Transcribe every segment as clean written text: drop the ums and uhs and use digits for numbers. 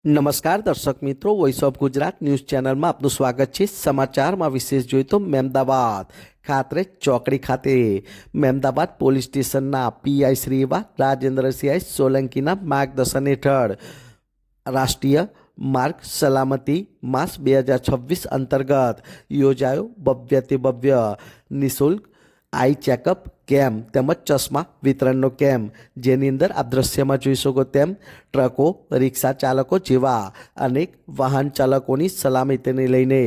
નમસ્કાર દર્શક મિત્રો, વોઇસ ઓફ ગુજરાત ન્યૂઝ ચેનલમાં આપનું સ્વાગત છે। સમાચારમાં વિશેષ જોઈએ તો મહેમદાવાદ ખાતરે ચોકડી ખાતે મહેમદાવાદ પોલીસ સ્ટેશનના પીઆઈ શ્રી એવા રાજેન્દ્રસિંહ સોલંકીના માર્ગદર્શન હેઠળ રાષ્ટ્રીય માર્ગ સલામતી માસ 2026 અંતર્ગત યોજાયો ભવ્યથી ભવ્ય નિઃશુલ્ક આઈ ચેકઅપ કેમ્પ તેમજ ચશ્મા વિતરણનો કેમ્પ, જેની અંદર આપ દ્રશ્યમાં જોઈ શકો તેમ ટ્રકો, રિક્ષા ચાલકો જેવા અનેક વાહન ચાલકોની સલામતીને લઈને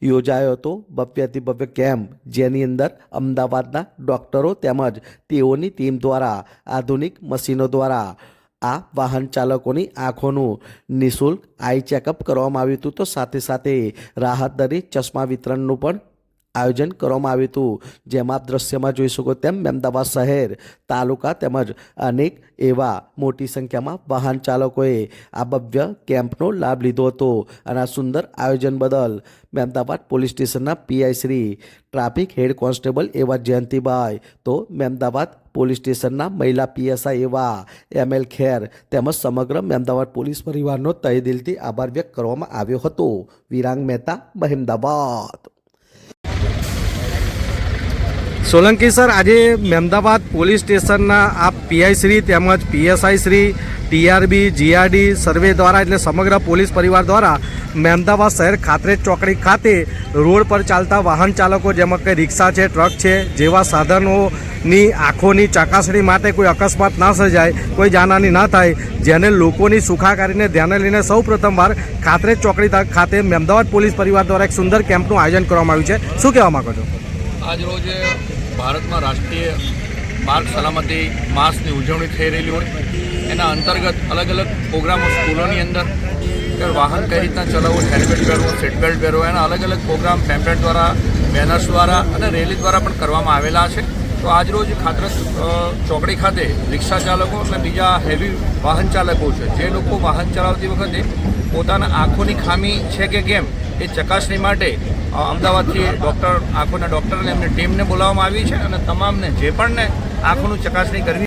યોજાયો હતો ભવ્યથી ભવ્ય કેમ્પ, જેની અંદર અમદાવાદના ડૉક્ટરો તેમજ તેઓની ટીમ દ્વારા આધુનિક મશીનો દ્વારા આ વાહન ચાલકોની આંખોનું નિઃશુલ્ક આઈ ચેકઅપ કરવામાં આવ્યું હતું। તો સાથે સાથે રાહત દરે ચશ્મા વિતરણનું પણ આયોજન કરવામાં આવ્યું હતું, જેમાં આપ દ્રશ્યમાં જોઈ શકો તેમ મહેમદાવાદ શહેર, તાલુકા તેમજ અનેક એવા મોટી સંખ્યામાં વાહન ચાલકોએ આ ભવ્ય કેમ્પનો લાભ લીધો હતો। અને આ સુંદર આયોજન બદલ મહેમદાવાદ પોલીસ સ્ટેશનના PI Shri, traffic head constable એવા જયંતિભાઈ, તો મહેમદાવાદ પોલીસ સ્ટેશનના મહિલા પીએસઆઈ એવા એમએલ ખેર તેમજ સમગ્ર મહેમદાવાદ પોલીસ પરિવારનો તહેદિલથી આભાર વ્યક્ત કરવામાં આવ્યો હતો। વિરાંગ મહેતા, મહેમદાવાદ। સોલંકી સર, આજે મહેમદાવાદ પોલીસ સ્ટેશનના આપ પીઆઈ શ્રી તેમજ પીએસઆઈ શ્રી, ટીઆરબી, જીઆરડી સર્વે દ્વારા એટલે સમગ્ર પોલીસ પરિવાર દ્વારા મહેમદાવાદ શહેર ખાતરે ચોકડી ખાતે રોડ પર ચાલતા વાહન ચાલકો જેમાં કે રિક્ષા છે, ટ્રક છે જેવા સાધનોની આંખોની ચકાસણી માટે કોઈ અકસ્માત ના સર્જાય, કોઈ જાનહાની ના થાય, જેને લોકોની સુખાકારીને ધ્યાને લઈને સૌ પ્રથમવાર ખાતરે ચોકડી ખાતે મહેમદાવાદ પોલીસ પરિવાર દ્વારા એક સુંદર કેમ્પનું આયોજન કરવામાં આવ્યું છે। શું કહેવા માગો છો? આજ રોજ ભારતમાં રાષ્ટ્રીય માર્ગ સલામતી માસની ઉજવણી થઈ રહેલી હોય એના અંતર્ગત અલગ અલગ પ્રોગ્રામો સ્કૂલોની અંદર કે વાહન કઈ રીતના ચલાવવું, હેલ્મેટ પહેરવું, સીટ બેલ્ટ પહેરવું, એના અલગ અલગ પ્રોગ્રામ પેમ્પલેટ દ્વારા, બેનર્સ દ્વારા અને રેલી દ્વારા પણ કરવામાં આવેલા છે। તો આજ રોજ ખાતર ચોકડી ખાતે રિક્ષા ચાલકો અને બીજા હેવી વાહન ચાલકો છે, જે લોકો વાહન ચલાવતી વખતે પોતાના આંખોની ખામી છે કે કેમ એ ચકાસણી માટે અમદાવાદથી આંખોના ડૉક્ટરને એમની ટીમને બોલાવવામાં આવી છે અને તમામને જે પણને આંખોનું ચકાસણી કરવી